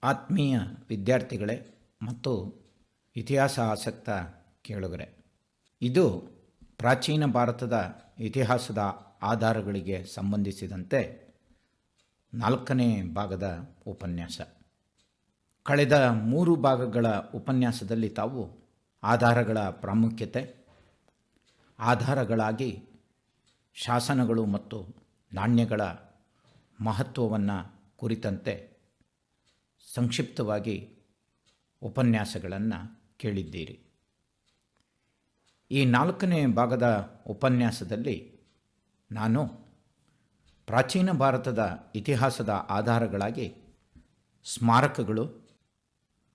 ಆತ್ಮೀಯ ವಿದ್ಯಾರ್ಥಿಗಳೇ ಮತ್ತು ಇತಿಹಾಸ ಆಸಕ್ತ ಕೇಳುಗರೆ, ಇದು ಪ್ರಾಚೀನ ಭಾರತದ ಇತಿಹಾಸದ ಆಧಾರಗಳಿಗೆ ಸಂಬಂಧಿಸಿದಂತೆ 4ನೇ ಭಾಗದ ಉಪನ್ಯಾಸ. ಕಳೆದ 3 ಭಾಗಗಳ ಉಪನ್ಯಾಸದಲ್ಲಿ ತಾವು ಆಧಾರಗಳ ಪ್ರಾಮುಖ್ಯತೆ, ಆಧಾರಗಳಾಗಿ ಶಾಸನಗಳು ಮತ್ತು ನಾಣ್ಯಗಳ ಮಹತ್ವವನ್ನು ಕುರಿತಂತೆ ಸಂಕ್ಷಿಪ್ತವಾಗಿ ಉಪನ್ಯಾಸಗಳನ್ನು ಕೇಳಿದ್ದೀರಿ. ಈ 4ನೇ ಭಾಗದ ಉಪನ್ಯಾಸದಲ್ಲಿ ನಾನು ಪ್ರಾಚೀನ ಭಾರತದ ಇತಿಹಾಸದ ಆಧಾರಗಳಾಗಿ ಸ್ಮಾರಕಗಳು,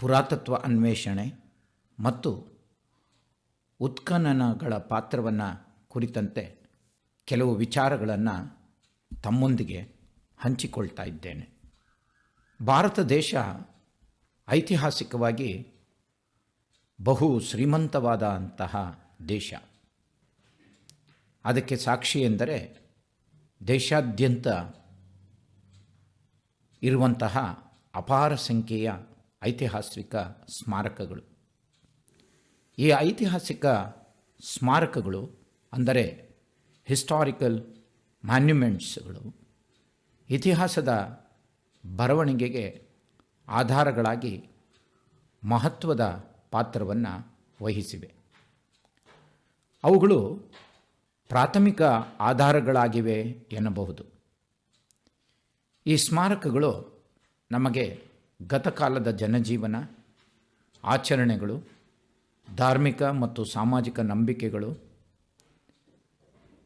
ಪುರಾತತ್ವ ಅನ್ವೇಷಣೆ ಮತ್ತು ಉತ್ಖನನಗಳ ಪಾತ್ರವನ್ನು ಕುರಿತಂತೆ ಕೆಲವು ವಿಚಾರಗಳನ್ನು ತಮ್ಮೊಂದಿಗೆ ಹಂಚಿಕೊಳ್ತಾ ಇದ್ದೇನೆ. ಭಾರತ ದೇಶ ಐತಿಹಾಸಿಕವಾಗಿ ಬಹು ಶ್ರೀಮಂತವಾದಂತಹ ದೇಶ. ಅದಕ್ಕೆ ಸಾಕ್ಷಿ ಎಂದರೆ ದೇಶಾದ್ಯಂತ ಇರುವಂತಹ ಅಪಾರ ಸಂಖ್ಯೆಯ ಐತಿಹಾಸಿಕ ಸ್ಮಾರಕಗಳು. ಈ ಐತಿಹಾಸಿಕ ಸ್ಮಾರಕಗಳು ಅಂದರೆ ಹಿಸ್ಟಾರಿಕಲ್ ಮ್ಯಾನ್ಯುಮೆಂಟ್ಸ್ಗಳು ಇತಿಹಾಸದ ಬರವಣಿಗೆಗೆ ಆಧಾರಗಳಾಗಿ ಮಹತ್ವದ ಪಾತ್ರವನ್ನು ವಹಿಸಿವೆ. ಅವುಗಳು ಪ್ರಾಥಮಿಕ ಆಧಾರಗಳಾಗಿವೆ ಎನ್ನಬಹುದು. ಈ ಸ್ಮಾರಕಗಳು ನಮಗೆ ಗತಕಾಲದ ಜನಜೀವನ, ಆಚರಣೆಗಳು, ಧಾರ್ಮಿಕ ಮತ್ತು ಸಾಮಾಜಿಕ ನಂಬಿಕೆಗಳು,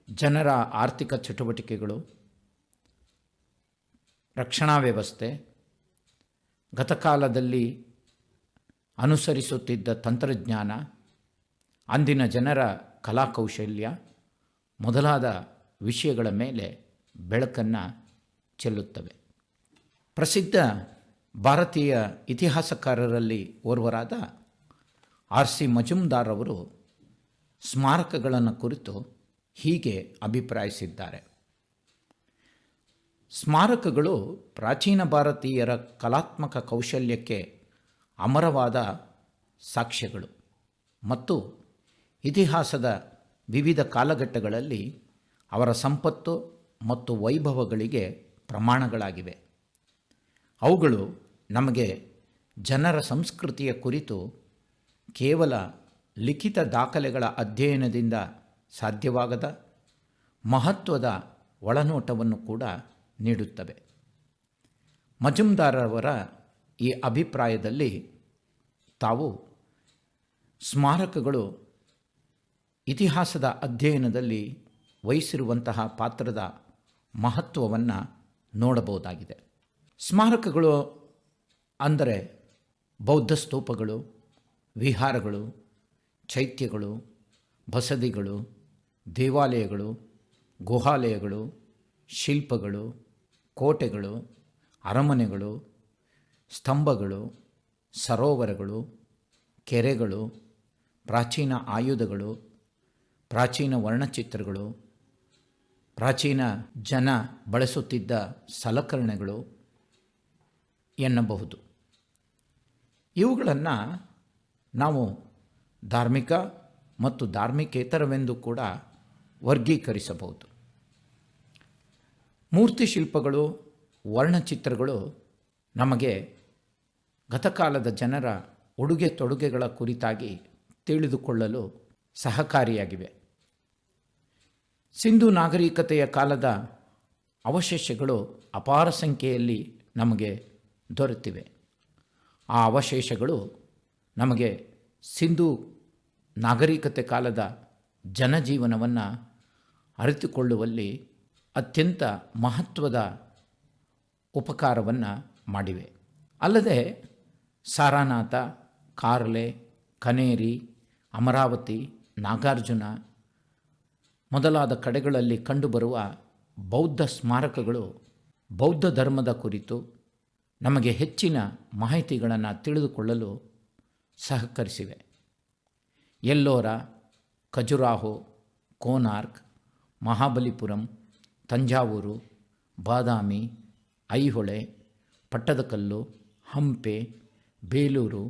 ಜನರ ಆರ್ಥಿಕ ಚಟುವಟಿಕೆಗಳು, ರಕ್ಷಣಾ ವ್ಯವಸ್ಥೆ, ಗತಕಾಲದಲ್ಲಿ ಅನುಸರಿಸುತ್ತಿದ್ದ ತಂತ್ರಜ್ಞಾನ, ಅಂದಿನ ಜನರ ಕಲಾಕೌಶಲ್ಯ ಮೊದಲಾದ ವಿಷಯಗಳ ಮೇಲೆ ಬೆಳಕನ್ನು ಚೆಲ್ಲುತ್ತವೆ. ಪ್ರಸಿದ್ಧ ಭಾರತೀಯ ಇತಿಹಾಸಕಾರರಲ್ಲಿ ಓರ್ವರಾದ R.C. ಮಜುಮ್ದಾರ್ ಅವರು ಸ್ಮಾರಕಗಳನ್ನು ಕುರಿತು ಹೀಗೆ ಅಭಿಪ್ರಾಯಿಸಿದ್ದಾರೆ. ಸ್ಮಾರಕಗಳು ಪ್ರಾಚೀನ ಭಾರತೀಯರ ಕಲಾತ್ಮಕ ಕೌಶಲ್ಯಕ್ಕೆ ಅಮರವಾದ ಸಾಕ್ಷ್ಯಗಳು ಮತ್ತು ಇತಿಹಾಸದ ವಿವಿಧ ಕಾಲಘಟ್ಟಗಳಲ್ಲಿ ಅವರ ಸಂಪತ್ತು ಮತ್ತು ವೈಭವಗಳಿಗೆ ಪ್ರಮಾಣಗಳಾಗಿವೆ. ಅವುಗಳು ನಮಗೆ ಜನರ ಸಂಸ್ಕೃತಿಯ ಕುರಿತು ಕೇವಲ ಲಿಖಿತ ದಾಖಲೆಗಳ ಅಧ್ಯಯನದಿಂದ ಸಾಧ್ಯವಾಗದ ಮಹತ್ವದ ಒಳನೋಟವನ್ನು ಕೂಡ ನೀಡುತ್ತವೆ. ಮಜುಮ್ದಾರವರ ಈ ಅಭಿಪ್ರಾಯದಲ್ಲಿ ತಾವು ಸ್ಮಾರಕಗಳು ಇತಿಹಾಸದ ಅಧ್ಯಯನದಲ್ಲಿ ವಹಿಸಿರುವಂತಹ ಪಾತ್ರದ ಮಹತ್ವವನ್ನು ನೋಡಬಹುದಾಗಿದೆ. ಸ್ಮಾರಕಗಳು ಅಂದರೆ ಬೌದ್ಧ ಸ್ತೂಪಗಳು, ವಿಹಾರಗಳು, ಚೈತ್ಯಗಳು, ಬಸದಿಗಳು, ದೇವಾಲಯಗಳು, ಗುಹಾಲಯಗಳು, ಶಿಲ್ಪಗಳು, ಕೋಟೆಗಳು, ಅರಮನೆಗಳು, ಸ್ತಂಭಗಳು, ಸರೋವರಗಳು, ಕೆರೆಗಳು, ಪ್ರಾಚೀನ ಆಯುಧಗಳು, ಪ್ರಾಚೀನ ವರ್ಣಚಿತ್ರಗಳು, ಪ್ರಾಚೀನ ಜನ ಬಳಸುತ್ತಿದ್ದ ಸಲಕರಣೆಗಳು ಎನ್ನಬಹುದು. ಇವುಗಳನ್ನು ನಾವು ಧಾರ್ಮಿಕ ಮತ್ತು ಧಾರ್ಮಿಕೇತರವೆಂದು ಕೂಡ ವರ್ಗೀಕರಿಸಬಹುದು. ಮೂರ್ತಿ ಶಿಲ್ಪಗಳು, ವರ್ಣಚಿತ್ರಗಳು ನಮಗೆ ಗತಕಾಲದ ಜನರ ಉಡುಗೆ ತೊಡುಗೆಗಳ ಕುರಿತಾಗಿ ತಿಳಿದುಕೊಳ್ಳಲು ಸಹಕಾರಿಯಾಗಿವೆ. ಸಿಂಧೂ ನಾಗರಿಕತೆಯ ಕಾಲದ ಅವಶೇಷಗಳು ಅಪಾರ ಸಂಖ್ಯೆಯಲ್ಲಿ ನಮಗೆ ದೊರೆತಿವೆ. ಆ ಅವಶೇಷಗಳು ನಮಗೆ ಸಿಂಧೂ ನಾಗರಿಕತೆ ಕಾಲದ ಜನಜೀವನವನ್ನು ಅರಿತುಕೊಳ್ಳುವಲ್ಲಿ ಅತ್ಯಂತ ಮಹತ್ವದ ಉಪಕಾರವನ್ನು ಮಾಡಿವೆ. ಅಲ್ಲದೆ ಸಾರಾನಾಥ, ಕಾರ್ಲೆ, ಕನೇರಿ, ಅಮರಾವತಿ, ನಾಗಾರ್ಜುನ ಮೊದಲಾದ ಕಡೆಗಳಲ್ಲಿ ಕಂಡುಬರುವ ಬೌದ್ಧ ಸ್ಮಾರಕಗಳು ಬೌದ್ಧ ಧರ್ಮದ ಕುರಿತು ನಮಗೆ ಹೆಚ್ಚಿನ ಮಾಹಿತಿಗಳನ್ನು ತಿಳಿದುಕೊಳ್ಳಲು ಸಹಕರಿಸಿವೆ. ಎಲ್ಲೋರ, ಖಜುರಾಹೋ, ಕೋನಾರ್ಕ್, ಮಹಾಬಲಿಪುರಂ, ತಂಜಾವೂರು, ಬಾದಾಮಿ, ಐಹೊಳೆ, ಪಟ್ಟದಕಲ್ಲು, ಹಂಪೆ, ಬೇಲೂರು,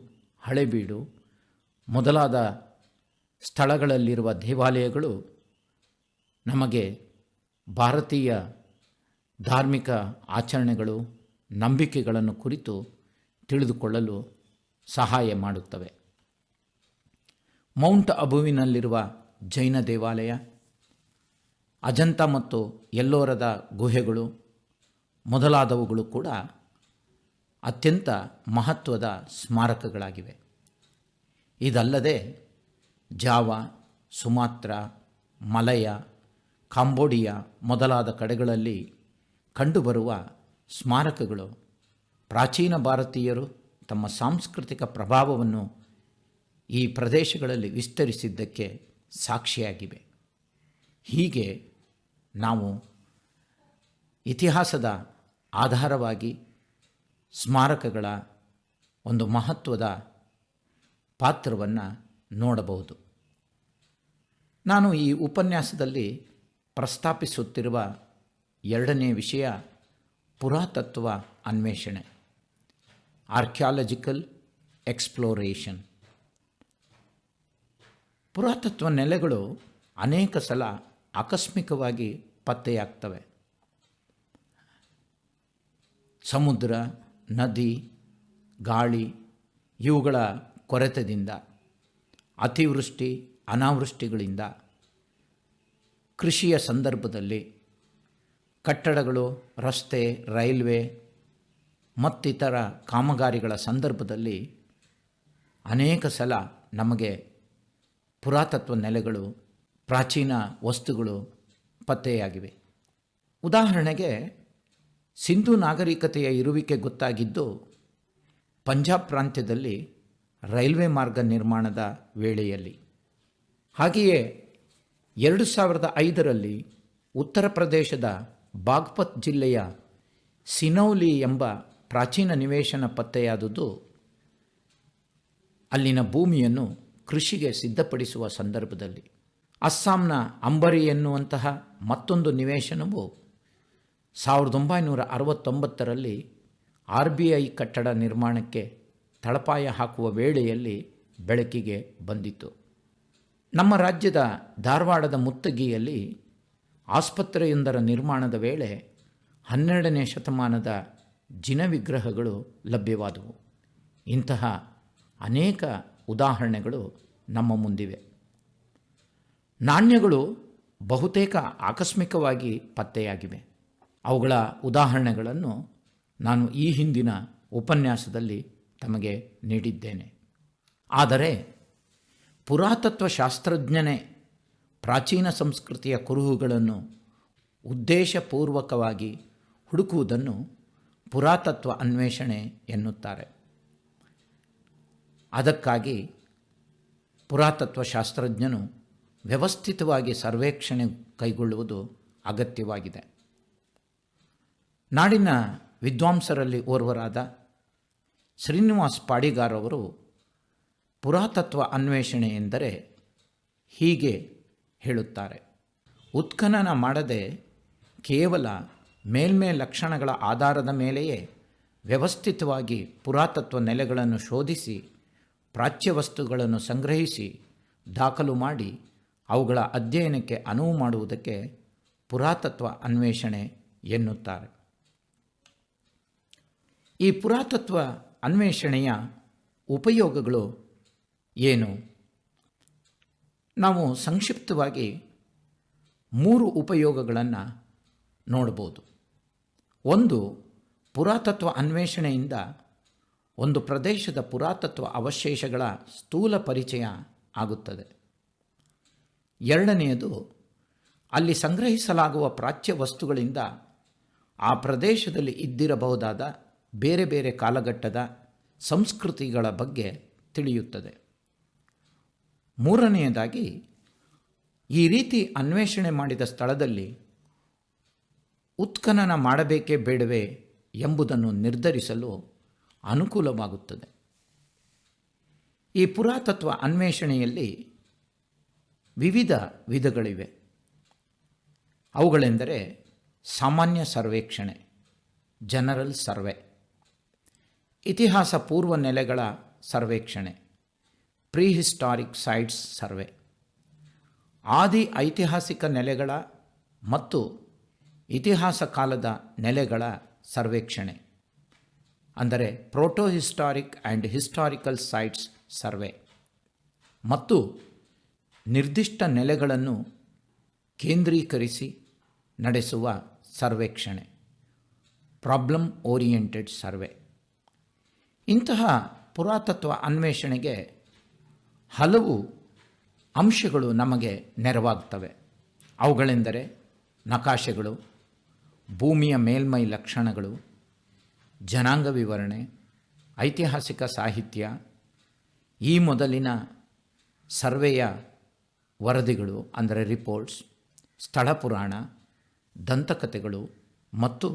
ಹಳೆಬೀಡು ಮೊದಲಾದ ಸ್ಥಳಗಳಲ್ಲಿರುವ ದೇವಾಲಯಗಳು ನಮಗೆ ಭಾರತೀಯ ಧಾರ್ಮಿಕ ಆಚರಣೆಗಳು, ನಂಬಿಕೆಗಳನ್ನು ಕುರಿತು ತಿಳಿದುಕೊಳ್ಳಲು ಸಹಾಯ ಮಾಡುತ್ತವೆ. ಮೌಂಟ್ ಅಬುವಿನಲ್ಲಿರುವ ಜೈನ ದೇವಾಲಯ, ಅಜಂತ ಮತ್ತು ಎಲ್ಲೋರದ ಗುಹೆಗಳು ಮೊದಲಾದವುಗಳು ಕೂಡ ಅತ್ಯಂತ ಮಹತ್ವದ ಸ್ಮಾರಕಗಳಾಗಿವೆ. ಇದಲ್ಲದೆ ಜಾವಾ, ಸುಮಾತ್ರ, ಮಲಯ, ಕಾಂಬೋಡಿಯಾ ಮೊದಲಾದ ಕಡೆಗಳಲ್ಲಿ ಕಂಡುಬರುವ ಸ್ಮಾರಕಗಳು ಪ್ರಾಚೀನ ಭಾರತೀಯರು ತಮ್ಮ ಸಾಂಸ್ಕೃತಿಕ ಪ್ರಭಾವವನ್ನು ಈ ಪ್ರದೇಶಗಳಲ್ಲಿ ವಿಸ್ತರಿಸಿದ್ದಕ್ಕೆ ಸಾಕ್ಷಿಯಾಗಿವೆ. ಹೀಗೆ ನಾವು ಇತಿಹಾಸದ ಆಧಾರವಾಗಿ ಸ್ಮಾರಕಗಳ ಒಂದು ಮಹತ್ವದ ಪಾತ್ರವನ್ನು ನೋಡಬಹುದು. ನಾನು ಈ ಉಪನ್ಯಾಸದಲ್ಲಿ ಪ್ರಸ್ತಾಪಿಸುತ್ತಿರುವ ಎರಡನೇ ವಿಷಯ ಪುರಾತತ್ವ ಅನ್ವೇಷಣೆ, ಆರ್ಕಿಯಾಲಜಿಕಲ್ ಎಕ್ಸ್ಪ್ಲೋರೇಷನ್. ಪುರಾತತ್ವ ನೆಲೆಗಳು ಅನೇಕ ಸಲ ಆಕಸ್ಮಿಕವಾಗಿ ಪತ್ತೆಯಾಗ್ತವೆ. ಸಮುದ್ರ, ನದಿ, ಗಾಳಿ ಇವುಗಳ ಕೊರತೆಯಿಂದ, ಅತಿವೃಷ್ಟಿ ಅನಾವೃಷ್ಟಿಗಳಿಂದ, ಕೃಷಿಯ ಸಂದರ್ಭದಲ್ಲಿ, ಕಟ್ಟಡಗಳು, ರಸ್ತೆ, ರೈಲ್ವೆ ಮತ್ತಿತರ ಕಾಮಗಾರಿಗಳ ಸಂದರ್ಭದಲ್ಲಿ ಅನೇಕ ಸಲ ನಮಗೆ ಪುರಾತತ್ವ ನೆಲೆಗಳು, ಪ್ರಾಚೀನ ವಸ್ತುಗಳು ಪತ್ತೆಯಾಗಿವೆ. ಉದಾಹರಣೆಗೆ ಸಿಂಧೂ ನಾಗರಿಕತೆಯ ಇರುವಿಕೆ ಗೊತ್ತಾಗಿದ್ದು ಪಂಜಾಬ್ ಪ್ರಾಂತ್ಯದಲ್ಲಿ ರೈಲ್ವೆ ಮಾರ್ಗ ನಿರ್ಮಾಣದ ವೇಳೆಯಲ್ಲಿ. ಹಾಗೆಯೇ 2005ರಲ್ಲಿ ಉತ್ತರ ಪ್ರದೇಶದ ಬಾಗ್ಪತ್ ಜಿಲ್ಲೆಯ ಸಿನೌಲಿ ಎಂಬ ಪ್ರಾಚೀನ ನಿವೇಶನ ಪತ್ತೆಯಾದುದು ಅಲ್ಲಿನ ಭೂಮಿಯನ್ನು ಕೃಷಿಗೆ ಸಿದ್ಧಪಡಿಸುವ ಸಂದರ್ಭದಲ್ಲಿ. ಅಸ್ಸಾಂನ ಅಂಬರಿ ಎನ್ನುವಂತಹ ಮತ್ತೊಂದು ನಿವೇಶನವು 1969ರಲ್ಲಿ RBI ಕಟ್ಟಡ ನಿರ್ಮಾಣಕ್ಕೆ ತಳಪಾಯ ಹಾಕುವ ವೇಳೆಯಲ್ಲಿ ಬೆಳಕಿಗೆ ಬಂದಿತು. ನಮ್ಮ ರಾಜ್ಯದ ಧಾರವಾಡದ ಮುತ್ತಗಿಯಲ್ಲಿ ಆಸ್ಪತ್ರೆಯೊಂದರ ನಿರ್ಮಾಣದ ವೇಳೆ 12ನೇ ಶತಮಾನದ ಜಿನ ವಿಗ್ರಹಗಳು ಲಭ್ಯವಾದವು. ಇಂತಹ ಅನೇಕ ಉದಾಹರಣೆಗಳು ನಮ್ಮ ಮುಂದಿವೆ. ನಾಣ್ಯಗಳು ಬಹುತೇಕ ಆಕಸ್ಮಿಕವಾಗಿ ಪತ್ತೆಯಾಗಿವೆ. ಅವುಗಳ ಉದಾಹರಣೆಗಳನ್ನು ನಾನು ಈ ಹಿಂದಿನ ಉಪನ್ಯಾಸದಲ್ಲಿ ತಮಗೆ ನೀಡಿದ್ದೇನೆ. ಆದರೆ ಪುರಾತತ್ವ ಶಾಸ್ತ್ರಜ್ಞನೇ ಪ್ರಾಚೀನ ಸಂಸ್ಕೃತಿಯ ಕುರುಹುಗಳನ್ನು ಉದ್ದೇಶಪೂರ್ವಕವಾಗಿ ಹುಡುಕುವುದನ್ನು ಪುರಾತತ್ವ ಅನ್ವೇಷಣೆ ಎನ್ನುತ್ತಾರೆ. ಅದಕ್ಕಾಗಿ ಪುರಾತತ್ವ ಶಾಸ್ತ್ರಜ್ಞನು ವ್ಯವಸ್ಥಿತವಾಗಿ ಸರ್ವೇಕ್ಷಣೆ ಕೈಗೊಳ್ಳುವುದು ಅಗತ್ಯವಾಗಿದೆ. ನಾಡಿನ ವಿದ್ವಾಂಸರಲ್ಲಿ ಓರ್ವರಾದ ಶ್ರೀನಿವಾಸ್ ಪಾಡಿಗಾರ್ ಅವರು ಪುರಾತತ್ವ ಅನ್ವೇಷಣೆ ಎಂದರೆ ಹೀಗೆ ಹೇಳುತ್ತಾರೆ: ಉತ್ಖನನ ಮಾಡದೆ ಕೇವಲ ಮೇಲ್ಮೇ ಲಕ್ಷಣಗಳ ಆಧಾರದ ಮೇಲೆಯೇ ವ್ಯವಸ್ಥಿತವಾಗಿ ಪುರಾತತ್ವ ನೆಲೆಗಳನ್ನು ಶೋಧಿಸಿ, ಪ್ರಾಚ್ಯ ವಸ್ತುಗಳನ್ನು ಸಂಗ್ರಹಿಸಿ, ದಾಖಲು ಮಾಡಿ ಅವುಗಳ ಅಧ್ಯಯನಕ್ಕೆ ಅನುವು ಮಾಡುವುದಕ್ಕೆ ಪುರಾತತ್ವ ಅನ್ವೇಷಣೆ ಎನ್ನುತ್ತಾರೆ. ಈ ಪುರಾತತ್ವ ಅನ್ವೇಷಣೆಯ ಉಪಯೋಗಗಳು ಏನು? ನಾವು ಸಂಕ್ಷಿಪ್ತವಾಗಿ 3 ಉಪಯೋಗಗಳನ್ನು ನೋಡ್ಬೋದು. ಒಂದು, ಪುರಾತತ್ವ ಅನ್ವೇಷಣೆಯಿಂದ ಒಂದು ಪ್ರದೇಶದ ಪುರಾತತ್ವ ಅವಶೇಷಗಳ ಸ್ಥೂಲ ಪರಿಚಯ ಆಗುತ್ತದೆ. ಎರಡನೆಯದು, ಅಲ್ಲಿ ಸಂಗ್ರಹಿಸಲಾಗುವ ಪ್ರಾಚ್ಯ ವಸ್ತುಗಳಿಂದ ಆ ಪ್ರದೇಶದಲ್ಲಿ ಇದ್ದಿರಬಹುದಾದ ಬೇರೆ ಬೇರೆ ಕಾಲಘಟ್ಟದ ಸಂಸ್ಕೃತಿಗಳ ಬಗ್ಗೆ ತಿಳಿಯುತ್ತದೆ. ಮೂರನೆಯದಾಗಿ, ಈ ರೀತಿ ಅನ್ವೇಷಣೆ ಮಾಡಿದ ಸ್ಥಳದಲ್ಲಿ ಉತ್ಖನನ ಮಾಡಬೇಕೇ ಬೇಡವೇ ಎಂಬುದನ್ನು ನಿರ್ಧರಿಸಲು ಅನುಕೂಲವಾಗುತ್ತದೆ. ಈ ಪುರಾತತ್ವ ಅನ್ವೇಷಣೆಯಲ್ಲಿ ವಿವಿಧ ವಿಧಗಳಿವೆ. ಅವುಗಳೆಂದರೆ ಸಾಮಾನ್ಯ ಸರ್ವೇಕ್ಷಣೆ, ಜನರಲ್ ಸರ್ವೆ. ಇತಿಹಾಸ ಪೂರ್ವ ನೆಲೆಗಳ ಸರ್ವೇಕ್ಷಣೆ, ಪ್ರೀಹಿಸ್ಟಾರಿಕ್ ಸೈಟ್ಸ್ ಸರ್ವೆ. ಆದಿ ಐತಿಹಾಸಿಕ ನೆಲೆಗಳ ಮತ್ತು ಇತಿಹಾಸ ಕಾಲದ ನೆಲೆಗಳ ಸರ್ವೇಕ್ಷಣೆ, ಅಂದರೆ ಪ್ರೋಟೋಹಿಸ್ಟಾರಿಕ್ ಆ್ಯಂಡ್ ಹಿಸ್ಟಾರಿಕಲ್ ಸೈಟ್ಸ್ ಸರ್ವೆ. ಮತ್ತು ನಿರ್ದಿಷ್ಟ ನೆಲೆಗಳನ್ನು ಕೇಂದ್ರೀಕರಿಸಿ ನಡೆಸುವ ಸರ್ವೇಕ್ಷಣೆ, ಪ್ರಾಬ್ಲಮ್ ಓರಿಯೆಂಟೆಡ್ ಸರ್ವೆ. ಇಂತಹ ಪುರಾತತ್ವ ಅನ್ವೇಷಣೆಗೆ ಹಲವು ಅಂಶಗಳು ನಮಗೆ ನೆರವಾಗ್ತವೆ. ಅವುಗಳೆಂದರೆ ನಕಾಶೆಗಳು, ಭೂಮಿಯ ಮೇಲ್ಮೈ ಲಕ್ಷಣಗಳು, ಜನಾಂಗ ವಿವರಣೆ, ಐತಿಹಾಸಿಕ ಸಾಹಿತ್ಯ, ಈ ಮೊದಲಿನ ಸರ್ವೆಯ ವರದಿಗಳು ಅಂದರೆ ರಿಪೋರ್ಟ್ಸ್, ಸ್ಥಳ ಪುರಾಣ, ದಂತಕಥೆಗಳು ಮತ್ತು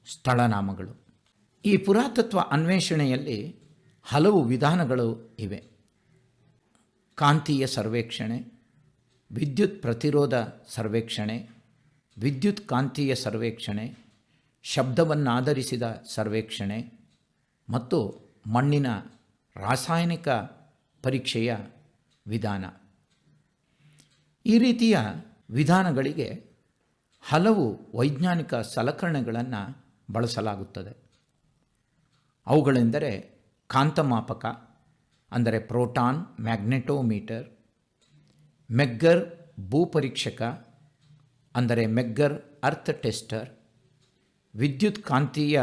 ಸ್ಥಳನಾಮಗಳು. ಈ ಪುರಾತತ್ವ ಅನ್ವೇಷಣೆಯಲ್ಲಿ ಹಲವು ವಿಧಾನಗಳು ಇವೆ. ಕಾಂತೀಯ ಸರ್ವೇಕ್ಷಣೆ, ವಿದ್ಯುತ್ ಪ್ರತಿರೋಧ ಸರ್ವೇಕ್ಷಣೆ, ವಿದ್ಯುತ್ ಕಾಂತೀಯ ಸರ್ವೇಕ್ಷಣೆ, ಶಬ್ದವನ್ನಾಧರಿಸಿದ ಸರ್ವೇಕ್ಷಣೆ ಮತ್ತು ಮಣ್ಣಿನ ರಾಸಾಯನಿಕ ಪರೀಕ್ಷೆಯ ವಿಧಾನ. ಈ ರೀತಿಯ ವಿಧಾನಗಳಿಗೆ ಹಲವು ವೈಜ್ಞಾನಿಕ ಸಲಕರಣೆಗಳನ್ನು ಬಳಸಲಾಗುತ್ತದೆ. ಅವುಗಳೆಂದರೆ ಕಾಂತಮಾಪಕ ಅಂದರೆ ಪ್ರೋಟಾನ್ ಮ್ಯಾಗ್ನೆಟೋಮೀಟರ್, ಮೆಗ್ಗರ್ ಭೂಪರೀಕ್ಷಕ ಅಂದರೆ ಮೆಗ್ಗರ್ ಅರ್ತ್ ಟೆಸ್ಟರ್, ವಿದ್ಯುತ್ ಕಾಂತೀಯ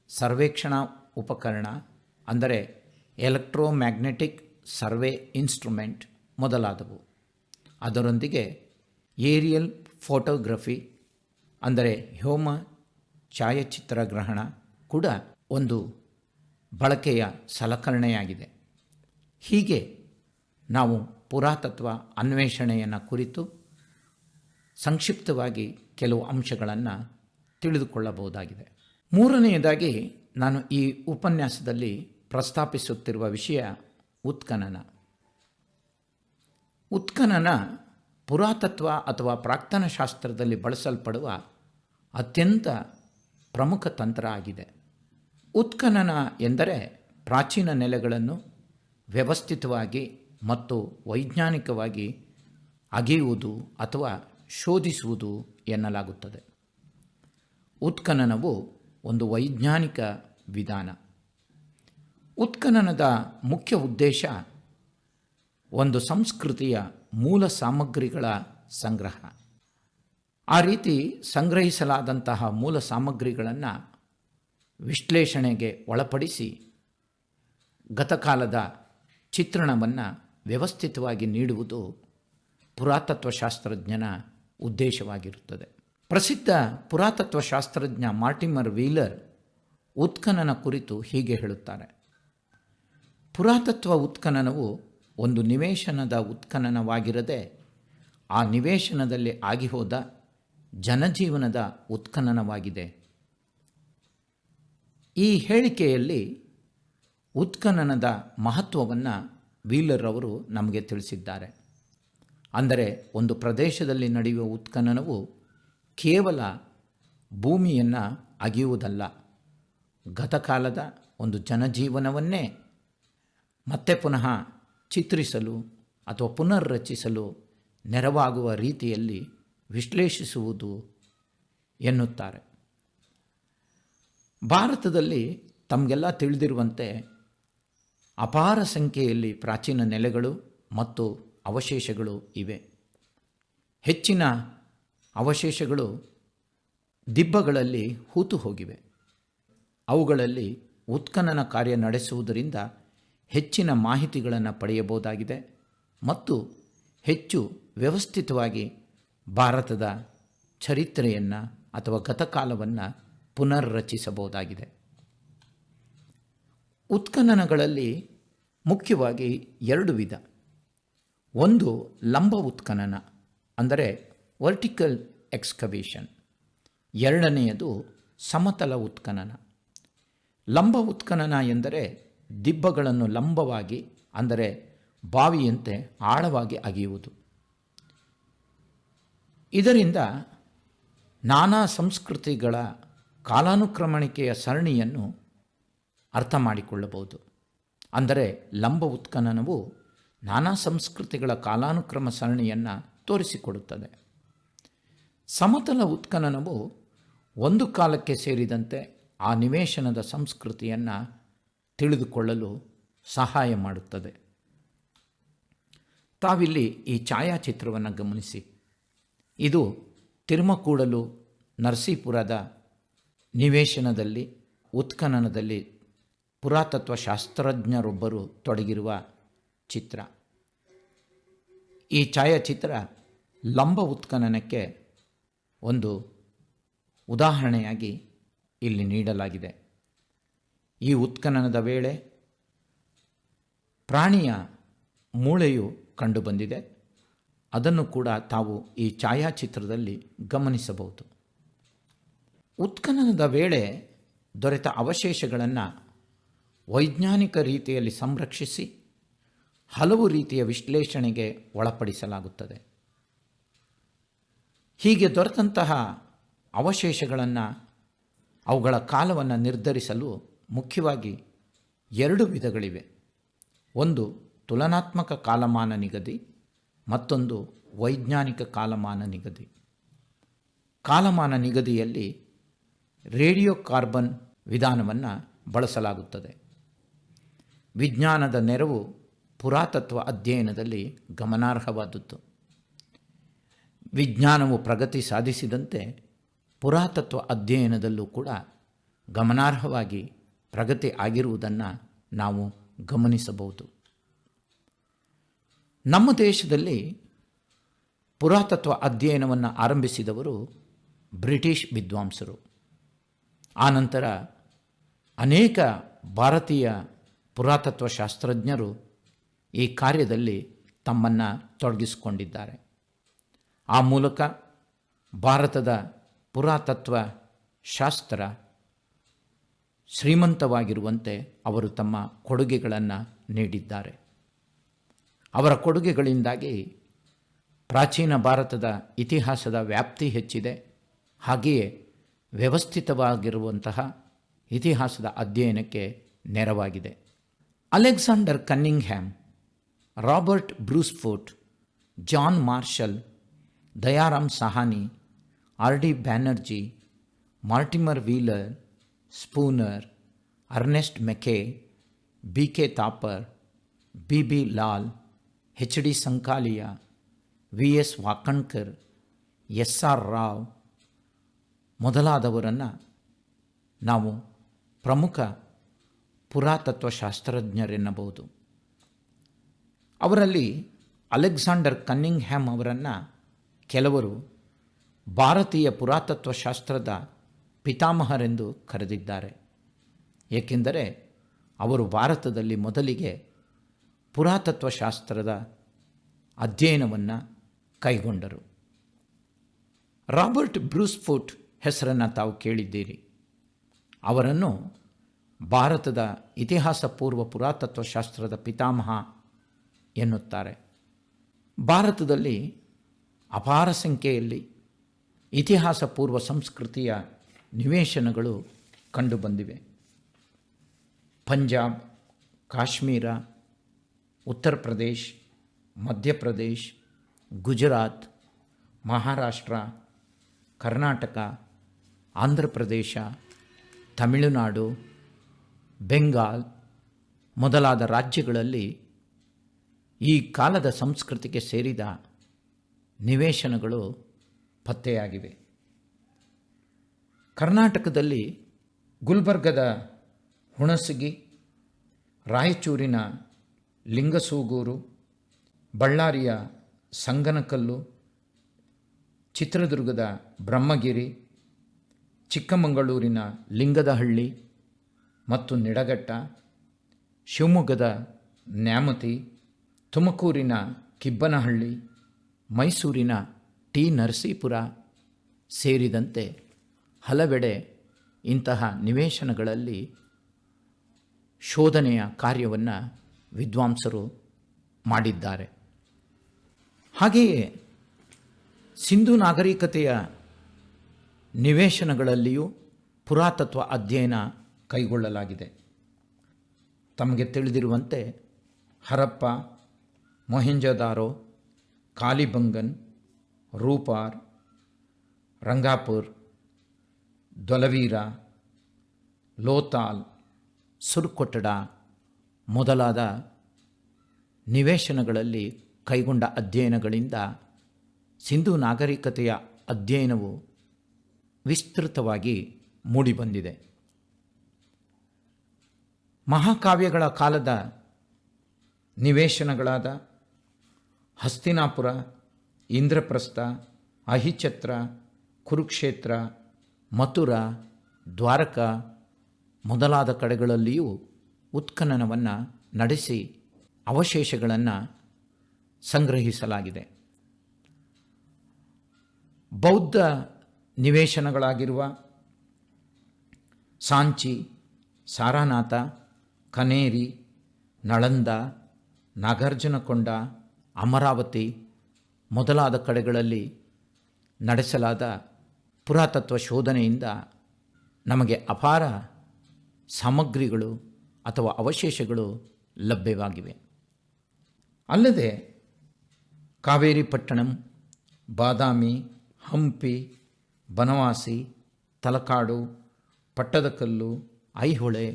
ಸರ್ವೇಕ್ಷಣಾ ಉಪಕರಣ ಅಂದರೆ ಎಲೆಕ್ಟ್ರೋಮ್ಯಾಗ್ನೆಟಿಕ್ ಸರ್ವೆ ಇನ್ಸ್ಟ್ರುಮೆಂಟ್ ಮೊದಲಾದವು. ಅದರೊಂದಿಗೆ ಏರಿಯಲ್ ಫೋಟೋಗ್ರಫಿ ಅಂದರೆ ವ್ಯೋಮ ಛಾಯಾಚಿತ್ರಗ್ರಹಣ ಕೂಡ ಒಂದು ಬಳಕೆಯ ಸಲಕರಣೆಯಾಗಿದೆ. ಹೀಗೆ ನಾವು ಪುರಾತತ್ವ ಅನ್ವೇಷಣೆಯನ್ನು ಕುರಿತು ಸಂಕ್ಷಿಪ್ತವಾಗಿ ಕೆಲವು ಅಂಶಗಳನ್ನು ತಿಳಿದುಕೊಳ್ಳಬಹುದಾಗಿದೆ. ಮೂರನೆಯದಾಗಿ ನಾನು ಈ ಉಪನ್ಯಾಸದಲ್ಲಿ ಪ್ರಸ್ತಾಪಿಸುತ್ತಿರುವ ವಿಷಯ ಉತ್ಖನನ. ಉತ್ಖನನ ಪುರಾತತ್ವ ಅಥವಾ ಪ್ರಾಕ್ತನ ಶಾಸ್ತ್ರದಲ್ಲಿ ಬಳಸಲ್ಪಡುವ ಅತ್ಯಂತ ಪ್ರಮುಖ ತಂತ್ರ ಆಗಿದೆ. ಉತ್ಖನನ ಎಂದರೆ ಪ್ರಾಚೀನ ನೆಲೆಗಳನ್ನು ವ್ಯವಸ್ಥಿತವಾಗಿ ಮತ್ತು ವೈಜ್ಞಾನಿಕವಾಗಿ ಅಗೆಯುವುದು ಅಥವಾ ಶೋಧಿಸುವುದು ಎನ್ನಲಾಗುತ್ತದೆ. ಉತ್ಖನನವು ಒಂದು ವೈಜ್ಞಾನಿಕ ವಿಧಾನ. ಉತ್ಖನನದ ಮುಖ್ಯ ಉದ್ದೇಶ ಒಂದು ಸಂಸ್ಕೃತಿಯ ಮೂಲ ಸಾಮಗ್ರಿಗಳ ಸಂಗ್ರಹ. ಆ ರೀತಿ ಸಂಗ್ರಹಿಸಲಾದಂತಹ ಮೂಲ ಸಾಮಗ್ರಿಗಳನ್ನು ವಿಶ್ಲೇಷಣೆಗೆ ಒಳಪಡಿಸಿ ಗತಕಾಲದ ಚಿತ್ರಣವನ್ನು ವ್ಯವಸ್ಥಿತವಾಗಿ ನೀಡುವುದು ಪುರಾತತ್ವಶಾಸ್ತ್ರಜ್ಞನ ಉದ್ದೇಶವಾಗಿರುತ್ತದೆ. ಪ್ರಸಿದ್ಧ ಪುರಾತತ್ವಶಾಸ್ತ್ರಜ್ಞ ಮಾರ್ಟಿಮರ್ ವೀಲರ್ ಉತ್ಖನನ ಕುರಿತು ಹೀಗೆ ಹೇಳುತ್ತಾರೆ: ಪುರಾತತ್ವ ಉತ್ಖನನವು ಒಂದು ನಿವೇಶನದ ಉತ್ಖನನವಾಗಿರದೆ ಆ ನಿವೇಶನದಲ್ಲಿ ಆಗಿಹೋದ ಜನಜೀವನದ ಉತ್ಖನನವಾಗಿದೆ. ಈ ಹೇಳಿಕೆಯಲ್ಲಿ ಉತ್ಖನನದ ಮಹತ್ವವನ್ನು ವೀಲರ್ ಅವರು ನಮಗೆ ತಿಳಿಸಿದ್ದಾರೆ. ಅಂದರೆ ಒಂದು ಪ್ರದೇಶದಲ್ಲಿ ನಡೆಯುವ ಉತ್ಖನನವು ಕೇವಲ ಭೂಮಿಯನ್ನು ಅಗೆಯುವುದಲ್ಲ, ಗತಕಾಲದ ಒಂದು ಜನಜೀವನವನ್ನೇ ಮತ್ತೆ ಪುನಃ ಚಿತ್ರಿಸಲು ಅಥವಾ ಪುನರ್ರಚಿಸಲು ನೆರವಾಗುವ ರೀತಿಯಲ್ಲಿ ವಿಶ್ಲೇಷಿಸುವುದು ಎನ್ನುತ್ತಾರೆ. ಭಾರತದಲ್ಲಿ ತಮಗೆಲ್ಲ ತಿಳಿದಿರುವಂತೆ ಅಪಾರ ಸಂಖ್ಯೆಯಲ್ಲಿ ಪ್ರಾಚೀನ ನೆಲೆಗಳು ಮತ್ತು ಅವಶೇಷಗಳು ಇವೆ. ಹೆಚ್ಚಿನ ಅವಶೇಷಗಳು ದಿಬ್ಬಗಳಲ್ಲಿ ಹೂತು ಹೋಗಿವೆ. ಅವುಗಳಲ್ಲಿ ಉತ್ಖನನ ಕಾರ್ಯ ನಡೆಸುವುದರಿಂದ ಹೆಚ್ಚಿನ ಮಾಹಿತಿಗಳನ್ನು ಪಡೆಯಬಹುದಾಗಿದೆ ಮತ್ತು ಹೆಚ್ಚು ವ್ಯವಸ್ಥಿತವಾಗಿ ಭಾರತದ ಚರಿತ್ರೆಯನ್ನು ಅಥವಾ ಗತಕಾಲವನ್ನು ಪುನರ್ರಚಿಸಬಹುದಾಗಿದೆ. ಉತ್ಖನನಗಳಲ್ಲಿ ಮುಖ್ಯವಾಗಿ ಎರಡು ವಿಧ. ಒಂದು ಲಂಬ ಉತ್ಖನನ ಅಂದರೆ ವರ್ಟಿಕಲ್ ಎಕ್ಸ್ಕವೇಷನ್. ಎರಡನೆಯದು ಸಮತಲ ಉತ್ಖನನ. ಲಂಬ ಉತ್ಖನನ ಎಂದರೆ ದಿಬ್ಬಗಳನ್ನು ಲಂಬವಾಗಿ ಅಂದರೆ ಬಾವಿಯಂತೆ ಆಳವಾಗಿ ಅಗೆಯುವುದು. ಇದರಿಂದ ನಾನಾ ಸಂಸ್ಕೃತಿಗಳ ಕಾಲಾನುಕ್ರಮಣಿಕೆಯ ಸರಣಿಯನ್ನು ಅರ್ಥ ಮಾಡಿಕೊಳ್ಳಬಹುದು. ಅಂದರೆ ಲಂಬ ಉತ್ಖನನವು ನಾನಾ ಸಂಸ್ಕೃತಿಗಳ ಕಾಲಾನುಕ್ರಮ ಸರಣಿಯನ್ನು ತೋರಿಸಿಕೊಡುತ್ತದೆ. ಸಮತಲ ಉತ್ಖನನವು ಒಂದು ಕಾಲಕ್ಕೆ ಸೇರಿದಂತೆ ಆ ನಿವೇಶನದ ಸಂಸ್ಕೃತಿಯನ್ನು ತಿಳಿದುಕೊಳ್ಳಲು ಸಹಾಯ ಮಾಡುತ್ತದೆ. ತಾವಿಲ್ಲಿ ಈ ಛಾಯಾಚಿತ್ರವನ್ನು ಗಮನಿಸಿ. ಇದು ತಿರುಮಕೂಡಲು ನರಸೀಪುರದ ನಿವೇಶನದಲ್ಲಿ ಉತ್ಖನನದಲ್ಲಿ ಪುರಾತತ್ವ ಶಾಸ್ತ್ರಜ್ಞರೊಬ್ಬರು ತೊಡಗಿರುವ ಚಿತ್ರ. ಈ ಛಾಯಾಚಿತ್ರ ಲಂಬ ಉತ್ಖನನಕ್ಕೆ ಒಂದು ಉದಾಹರಣೆಯಾಗಿ ಇಲ್ಲಿ ನೀಡಲಾಗಿದೆ. ಈ ಉತ್ಖನನದ ವೇಳೆ ಪ್ರಾಣಿಯ ಮೂಳೆಯು ಕಂಡುಬಂದಿದೆ. ಅದನ್ನು ಕೂಡ ತಾವು ಈ ಛಾಯಾಚಿತ್ರದಲ್ಲಿ ಗಮನಿಸಬಹುದು. ಉತ್ಖನನದ ವೇಳೆ ದೊರೆತ ಅವಶೇಷಗಳನ್ನು ವೈಜ್ಞಾನಿಕ ರೀತಿಯಲ್ಲಿ ಸಂರಕ್ಷಿಸಿ ಹಲವು ರೀತಿಯ ವಿಶ್ಲೇಷಣೆಗೆ ಒಳಪಡಿಸಲಾಗುತ್ತದೆ. ಹೀಗೆ ದೊರೆತಂತಹ ಅವಶೇಷಗಳನ್ನು ಅವುಗಳ ಕಾಲವನ್ನು ನಿರ್ಧರಿಸಲು ಮುಖ್ಯವಾಗಿ 2 ವಿಧಗಳಿವೆ. ಒಂದು ತುಲನಾತ್ಮಕ ಕಾಲಮಾನ ನಿಗದಿ, ಮತ್ತೊಂದು ವೈಜ್ಞಾನಿಕ ಕಾಲಮಾನ ನಿಗದಿ. ಕಾಲಮಾನ ನಿಗದಿಯಲ್ಲಿ ರೇಡಿಯೋ ಕಾರ್ಬನ್ ವಿಧಾನವನ್ನು ಬಳಸಲಾಗುತ್ತದೆ. ವಿಜ್ಞಾನದ ನೆರವು ಪುರಾತತ್ವ ಅಧ್ಯಯನದಲ್ಲಿ ಗಮನಾರ್ಹವಾದದ್ದು. ವಿಜ್ಞಾನವು ಪ್ರಗತಿ ಸಾಧಿಸಿದಂತೆ ಪುರಾತತ್ವ ಅಧ್ಯಯನದಲ್ಲೂ ಕೂಡ ಗಮನಾರ್ಹವಾಗಿ ಪ್ರಗತಿ ಆಗಿರುವುದನ್ನು ನಾವು ಗಮನಿಸಬಹುದು. ನಮ್ಮ ದೇಶದಲ್ಲಿ ಪುರಾತತ್ವ ಅಧ್ಯಯನವನ್ನು ಆರಂಭಿಸಿದವರು ಬ್ರಿಟಿಷ್ ವಿದ್ವಾಂಸರು. ಆನಂತರ ಅನೇಕ ಭಾರತೀಯ ಪುರಾತತ್ವ ಶಾಸ್ತ್ರಜ್ಞರು ಈ ಕಾರ್ಯದಲ್ಲಿ ತಮ್ಮನ್ನು ತೊಡಗಿಸಿಕೊಂಡಿದ್ದಾರೆ. ಆ ಮೂಲಕ ಭಾರತದ ಪುರಾತತ್ವ ಶಾಸ್ತ್ರ ಶ್ರೀಮಂತವಾಗಿರುವಂತೆ ಅವರು ತಮ್ಮ ಕೊಡುಗೆಗಳನ್ನು ನೀಡಿದ್ದಾರೆ. ಅವರ ಕೊಡುಗೆಗಳಿಂದಾಗಿ ಪ್ರಾಚೀನ ಭಾರತದ ಇತಿಹಾಸದ ವ್ಯಾಪ್ತಿ ಹೆಚ್ಚಿದೆ. ಹಾಗೆಯೇ ವ್ಯವಸ್ಥಿತವಾಗಿರುವಂತಹ ಇತಿಹಾಸದ ಅಧ್ಯಯನಕ್ಕೆ ನೆರವಾಗಿದೆ. Alexander Cunningham, Robert Bruce Foote, John Marshall, Dayaram Sahni, RD. Banerji, Mortimer Wheeler, Spooner, Ernest Mackay, BK. Thapar, BB. Lal, HD. Sankalia, VS. Wakankar, SR. Rao ಮೊದಲಾದವರನ್ನು ನಾವು ಪ್ರಮುಖ ಪುರಾತತ್ವ ಶಾಸ್ತ್ರಜ್ಞರೆನ್ನಬಹುದು. ಅವರಲ್ಲಿ ಅಲೆಕ್ಸಾಂಡರ್ ಕನ್ನಿಂಗ್ಹ್ಯಾಮ್ ಅವರನ್ನು ಕೆಲವರು ಭಾರತೀಯ ಪುರಾತತ್ವ ಶಾಸ್ತ್ರದ ಪಿತಾಮಹರೆಂದು ಕರೆದಿದ್ದಾರೆ. ಏಕೆಂದರೆ ಅವರು ಭಾರತದಲ್ಲಿ ಮೊದಲಿಗೆ ಪುರಾತತ್ವ ಶಾಸ್ತ್ರದ ಅಧ್ಯಯನವನ್ನು ಕೈಗೊಂಡರು. ರಾಬರ್ಟ್ ಬ್ರೂಸ್ಫೋರ್ಟ್ ಹೆಸರನ್ನು ತಾವು ಕೇಳಿದ್ದೀರಿ. ಅವರನ್ನು ಭಾರತದ ಇತಿಹಾಸ ಪೂರ್ವ ಪುರಾತತ್ವ ಶಾಸ್ತ್ರದ ಪಿತಾಮಹ ಎನ್ನುತ್ತಾರೆ. ಭಾರತದಲ್ಲಿ ಅಪಾರ ಸಂಖ್ಯೆಯಲ್ಲಿ ಇತಿಹಾಸ ಪೂರ್ವ ಸಂಸ್ಕೃತಿಯ ನಿವೇಶನಗಳು ಕಂಡುಬಂದಿವೆ. ಪಂಜಾಬ್, ಕಾಶ್ಮೀರ, ಉತ್ತರ ಪ್ರದೇಶ್, ಮಧ್ಯಪ್ರದೇಶ್, ಗುಜರಾತ್, ಮಹಾರಾಷ್ಟ್ರ, ಕರ್ನಾಟಕ, ಆಂಧ್ರ ಪ್ರದೇಶ, ತಮಿಳುನಾಡು, ಬೆಂಗಾಲ್ ಮೊದಲಾದ ರಾಜ್ಯಗಳಲ್ಲಿ ಈ ಕಾಲದ ಸಂಸ್ಕೃತಿಗೆ ಸೇರಿದ ನಿವೇಶನಗಳು ಪತ್ತೆಯಾಗಿವೆ. ಕರ್ನಾಟಕದಲ್ಲಿ ಗುಲ್ಬರ್ಗದ ಹುಣಸಗಿ, ರಾಯಚೂರಿನ ಲಿಂಗಸೂಗೂರು, ಬಳ್ಳಾರಿಯ ಸಂಗನಕಲ್ಲು, ಚಿತ್ರದುರ್ಗದ ಬ್ರಹ್ಮಗಿರಿ, ಚಿಕ್ಕಮಗಳೂರಿನ ಲಿಂಗದಹಳ್ಳಿ ಮತ್ತು ನಿಡಘಟ್ಟ, ಶಿವಮೊಗ್ಗದ ನ್ಯಾಮತಿ, ತುಮಕೂರಿನ ಕಿಬ್ಬನಹಳ್ಳಿ, ಮೈಸೂರಿನ ಟಿ. ನರಸೀಪುರ ಸೇರಿದಂತೆ ಹಲವೆಡೆ ಇಂತಹ ನಿವೇಶನಗಳಲ್ಲಿ ಶೋಧನೆಯ ಕಾರ್ಯವನ್ನು ವಿದ್ವಾಂಸರು ಮಾಡಿದ್ದಾರೆ. ಹಾಗೆಯೇ ಸಿಂಧೂ ನಾಗರಿಕತೆಯ ನಿವೇಶನಗಳಲ್ಲಿಯೂ ಪುರಾತತ್ವ ಅಧ್ಯಯನ ಕೈಗೊಳ್ಳಲಾಗಿದೆ. ತಮಗೆ ತಿಳಿದಿರುವಂತೆ ಹರಪ್ಪ, ಮೊಹೆಂಜೊದಾರೋ, ಕಾಲಿಬಂಗನ್, ರೂಪಾರ್, ರಂಗಾಪುರ್, ದೊಲವೀರ, ಲೋತಾಲ್, ಸುರ್ಕೊಟಡ ಮೊದಲಾದ ನಿವೇಶನಗಳಲ್ಲಿ ಕೈಗೊಂಡ ಅಧ್ಯಯನಗಳಿಂದ ಸಿಂಧೂ ನಾಗರಿಕತೆಯ ಅಧ್ಯಯನವು ವಿಸ್ತೃತವಾಗಿ ಮೂಡಿಬಂದಿದೆ. ಮಹಾಕಾವ್ಯಗಳ ಕಾಲದ ನಿವೇಶನಗಳಾದ ಹಸ್ತಿನಾಪುರ, ಇಂದ್ರಪ್ರಸ್ಥ, ಅಹಿಚತ್ರ, ಕುರುಕ್ಷೇತ್ರ, ಮಥುರಾ, ದ್ವಾರಕ ಮೊದಲಾದ ಕಡೆಗಳಲ್ಲಿಯೂ ಉತ್ಖನನವನ್ನು ನಡೆಸಿ ಅವಶೇಷಗಳನ್ನು ಸಂಗ್ರಹಿಸಲಾಗಿದೆ. ಬೌದ್ಧ ನಿವೇಶನಗಳಾಗಿರುವ ಸಾಂಚಿ, ಸಾರನಾಥ, ಕನೇರಿ, ನಳಂದ, ನಾಗಾರ್ಜುನಕೊಂಡ, ಅಮರಾವತಿ ಮೊದಲಾದ ಕಡೆಗಳಲ್ಲಿ ನಡೆಸಲಾದ ಪುರಾತತ್ವ ಶೋಧನೆಯಿಂದ ನಮಗೆ ಅಪಾರ ಸಾಮಗ್ರಿಗಳು ಅಥವಾ ಅವಶೇಷಗಳು ಲಭ್ಯವಾಗಿವೆ. ಅಲ್ಲದೆ ಕಾವೇರಿ ಪಟ್ಟಣಂ, ಬಾದಾಮಿ, ಹಂಪಿ, ಬನವಾಸಿ, ತಲಕಾಡು, ಪಟ್ಟದಕಲ್ಲು, ಐಹೊಳೆ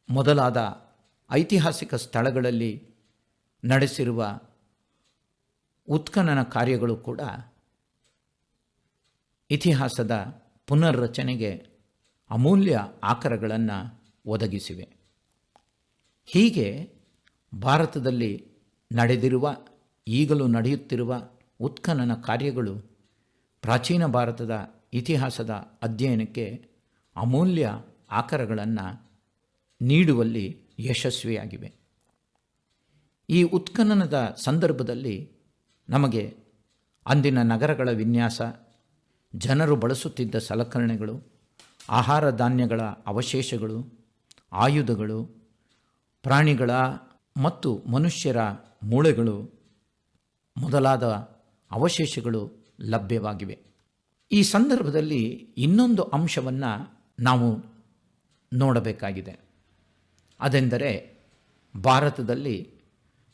ಮೊದಲಾದ ಐತಿಹಾಸಿಕ ಸ್ಥಳಗಳಲ್ಲಿ ನಡೆಸಿರುವ ಉತ್ಖನನ ಕಾರ್ಯಗಳು ಕೂಡ ಇತಿಹಾಸದ ಪುನರ್ರಚನೆಗೆ ಅಮೂಲ್ಯ ಆಕರಗಳನ್ನು ಒದಗಿಸಿವೆ. ಹೀಗೆ ಭಾರತದಲ್ಲಿ ನಡೆದಿರುವ, ಈಗಲೂ ನಡೆಯುತ್ತಿರುವ ಉತ್ಖನನ ಕಾರ್ಯಗಳು ಪ್ರಾಚೀನ ಭಾರತದ ಇತಿಹಾಸದ ಅಧ್ಯಯನಕ್ಕೆ ಅಮೂಲ್ಯ ಆಕರಗಳನ್ನು ನೀಡುವಲ್ಲಿ ಯಶಸ್ವಿಯಾಗಿವೆ. ಈ ಉತ್ಖನನದ ಸಂದರ್ಭದಲ್ಲಿ ನಮಗೆ ಅಂದಿನ ನಗರಗಳ ವಿನ್ಯಾಸ, ಜನರು ಬಳಸುತ್ತಿದ್ದ ಸಲಕರಣೆಗಳು, ಆಹಾರ ಧಾನ್ಯಗಳ ಅವಶೇಷಗಳು, ಆಯುಧಗಳು, ಪ್ರಾಣಿಗಳ ಮತ್ತು ಮನುಷ್ಯರ ಮೂಳೆಗಳು ಮೊದಲಾದ ಅವಶೇಷಗಳು ಲಭ್ಯವಾಗಿವೆ. ಈ ಸಂದರ್ಭದಲ್ಲಿ ಇನ್ನೊಂದು ಅಂಶವನ್ನು ನಾವು ನೋಡಬೇಕಾಗಿದೆ. ಅದೆಂದರೆ ಭಾರತದಲ್ಲಿ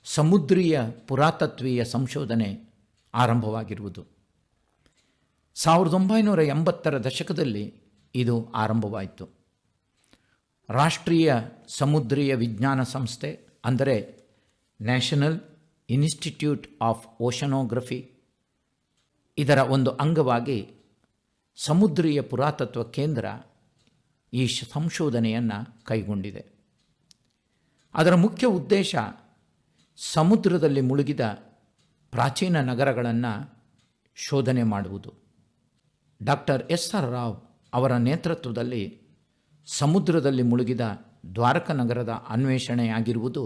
ಸಮುದ್ರೀಯ ಪುರಾತತ್ವೀಯ ಸಂಶೋಧನೆ ಆರಂಭವಾಗಿರುವುದು. 1980ರ ದಶಕದಲ್ಲಿ ಇದು ಆರಂಭವಾಯಿತು. ರಾಷ್ಟ್ರೀಯ ಸಮುದ್ರೀಯ ವಿಜ್ಞಾನ ಸಂಸ್ಥೆ ಅಂದರೆ ನ್ಯಾಷನಲ್ ಇನ್ಸ್ಟಿಟ್ಯೂಟ್ ಆಫ್ ಓಷನೋಗ್ರಫಿ ಇದರ ಒಂದು ಅಂಗವಾಗಿ ಸಮುದ್ರೀಯ ಪುರಾತತ್ವ ಕೇಂದ್ರ ಈ ಸಂಶೋಧನೆಯನ್ನು ಕೈಗೊಂಡಿದೆ. ಅದರ ಮುಖ್ಯ ಉದ್ದೇಶ ಸಮುದ್ರದಲ್ಲಿ ಮುಳುಗಿದ ಪ್ರಾಚೀನ ನಗರಗಳನ್ನು ಶೋಧನೆ ಮಾಡುವುದು. ಡಾಕ್ಟರ್ SR ರಾವ್ ಅವರ ನೇತೃತ್ವದಲ್ಲಿ ಸಮುದ್ರದಲ್ಲಿ ಮುಳುಗಿದ ದ್ವಾರಕ ನಗರದ ಅನ್ವೇಷಣೆಯಾಗಿರುವುದು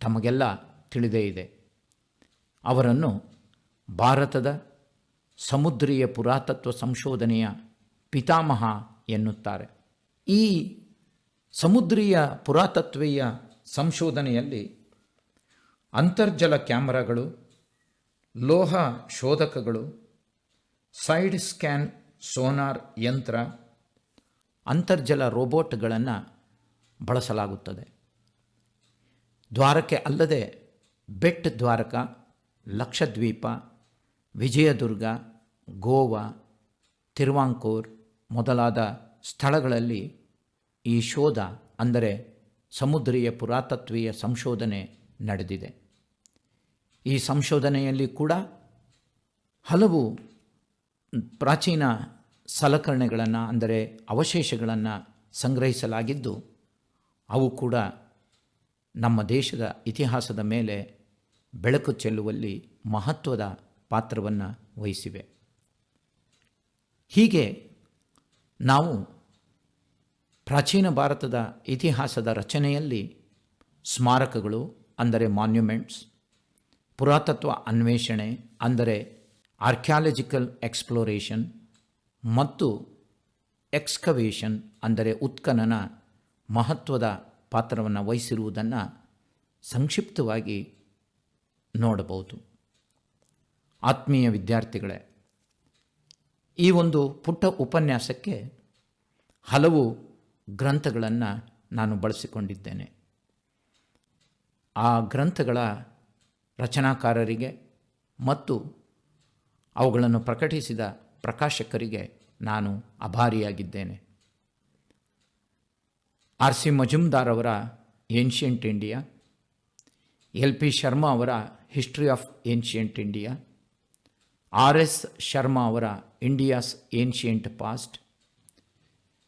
ತಮಗೆಲ್ಲ ತಿಳಿದೇ ಇದೆ. ಅವರನ್ನು ಭಾರತದ ಸಮುದ್ರೀಯ ಪುರಾತತ್ವ ಸಂಶೋಧನೆಯ ಪಿತಾಮಹ ಎನ್ನುತ್ತಾರೆ. ಈ ಸಮುದ್ರೀಯ ಪುರಾತತ್ವೀಯ ಸಂಶೋಧನೆಯಲ್ಲಿ ಅಂತರ್ಜಲ ಕ್ಯಾಮರಾಗಳು, ಲೋಹ ಶೋಧಕಗಳು, ಸೈಡ್ ಸ್ಕ್ಯಾನ್ ಸೋನಾರ್ ಯಂತ್ರ, ಅಂತರ್ಜಲ ರೋಬೋಟ್ಗಳನ್ನು ಬಳಸಲಾಗುತ್ತದೆ. ದ್ವಾರಕೆ ಅಲ್ಲದೆ ಬೆಟ್ ದ್ವಾರಕ, ಲಕ್ಷದ್ವೀಪ, ವಿಜಯದುರ್ಗ, ಗೋವಾ, ತಿರುವಾಂಕೂರ್ ಮೊದಲಾದ ಸ್ಥಳಗಳಲ್ಲಿ ಈ ಶೋಧ ಅಂದರೆ ಸಮುದ್ರೀಯ ಪುರಾತತ್ವೀಯ ಸಂಶೋಧನೆ ನಡೆದಿದೆ. ಈ ಸಂಶೋಧನೆಯಲ್ಲಿ ಕೂಡ ಹಲವು ಪ್ರಾಚೀನ ಸಲಕರಣೆಗಳನ್ನು ಅಂದರೆ ಅವಶೇಷಗಳನ್ನು ಸಂಗ್ರಹಿಸಲಾಗಿದ್ದು ಅವು ಕೂಡ ನಮ್ಮ ದೇಶದ ಇತಿಹಾಸದ ಮೇಲೆ ಬೆಳಕು ಚೆಲ್ಲುವಲ್ಲಿ ಮಹತ್ವದ ಪಾತ್ರವನ್ನು ವಹಿಸಿವೆ. ಹೀಗೆ ನಾವು ಪ್ರಾಚೀನ ಭಾರತದ ಇತಿಹಾಸದ ರಚನೆಯಲ್ಲಿ ಸ್ಮಾರಕಗಳು ಅಂದರೆ ಮಾನ್ಯುಮೆಂಟ್ಸ್, ಪುರಾತತ್ವ ಅನ್ವೇಷಣೆ ಅಂದರೆ ಆರ್ಕಿಯಾಲಜಿಕಲ್ ಎಕ್ಸ್ಪ್ಲೋರೇಷನ್ ಮತ್ತು ಎಕ್ಸ್ಕವೇಷನ್ ಅಂದರೆ ಉತ್ಖನನ ಮಹತ್ವದ ಪಾತ್ರವನ್ನು ವಹಿಸಿರುವುದನ್ನು ಸಂಕ್ಷಿಪ್ತವಾಗಿ ನೋಡಬಹುದು. ಆತ್ಮೀಯ ವಿದ್ಯಾರ್ಥಿಗಳೇ, ಈ ಒಂದು ಪುಟ್ಟ ಉಪನ್ಯಾಸಕ್ಕೆ ಹಲವು ಗ್ರಂಥಗಳನ್ನು ನಾನು ಬಳಸಿಕೊಂಡಿದ್ದೇನೆ. ಆ ಗ್ರಂಥಗಳ ರಚನಾಕಾರರಿಗೆ ಮತ್ತು ಅವುಗಳನ್ನು ಪ್ರಕಟಿಸಿದ ಪ್ರಕಾಶಕರಿಗೆ ನಾನು ಅಭಾರಿಯಾಗಿದ್ದೇನೆ. ಆರ್ ಸಿ ಮಜುಮ್ದಾರ್ ಅವರ ancient India, L P Sharma ಅವರ history of ancient India, R S Sharma ಅವರ India's ancient past,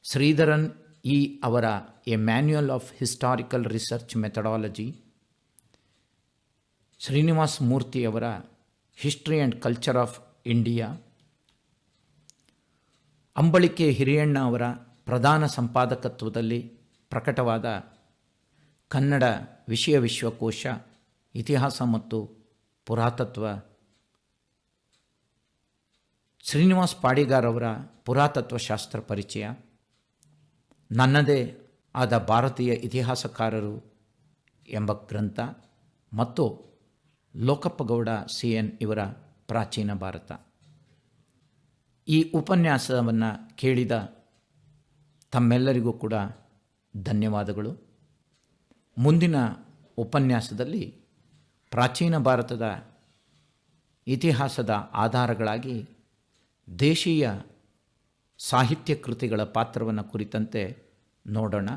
Sreedharan E ಅವರ a manual of historical research methodology, Srinivas Murthy ಅವರ history and culture of India, Ambalike Hiriyanna ಅವರ ಪ್ರಧಾನ ಸಂಪಾದಕತ್ವದಲ್ಲಿ ಪ್ರಕಟವಾದ ಕನ್ನಡ ವಿಷಯ ವಿಶ್ವಕೋಶ, ಇತಿಹಾಸ ಮತ್ತು ಪುರಾತತ್ವ, ಶ್ರೀನಿವಾಸ್ ಪಾಡಿಗಾರ್ ಅವರ ಪುರಾತತ್ವಶಾಸ್ತ್ರ ಪರಿಚಯ, ನನ್ನದೇ ಆದ ಭಾರತೀಯ ಇತಿಹಾಸಕಾರರು ಎಂಬ ಗ್ರಂಥ ಮತ್ತು ಲೋಕಪ್ಪಗೌಡ ಸಿ ಎನ್ ಇವರ ಪ್ರಾಚೀನ ಭಾರತ. ಈ ಉಪನ್ಯಾಸವನ್ನು ಕೇಳಿದ ತಮ್ಮೆಲ್ಲರಿಗೂ ಕೂಡ ಧನ್ಯವಾದಗಳು. ಮುಂದಿನ ಉಪನ್ಯಾಸದಲ್ಲಿ ಪ್ರಾಚೀನ ಭಾರತದ ಇತಿಹಾಸದ ಆಧಾರಗಳಾಗಿ ದೇಶೀಯ ಸಾಹಿತ್ಯ ಕೃತಿಗಳ ಪಾತ್ರವನ್ನು ಕುರಿತಂತೆ ನೋಡೋಣ.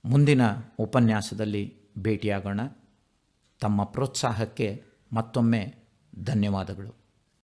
ಮುಂದಿನ ಉಪನ್ಯಾಸದಲ್ಲಿ ಭೇಟಿಯಾಗೋಣ. ತಮ್ಮ ಪ್ರೋತ್ಸಾಹಕ್ಕೆ ಮತ್ತೊಮ್ಮೆ ಧನ್ಯವಾದಗಳು.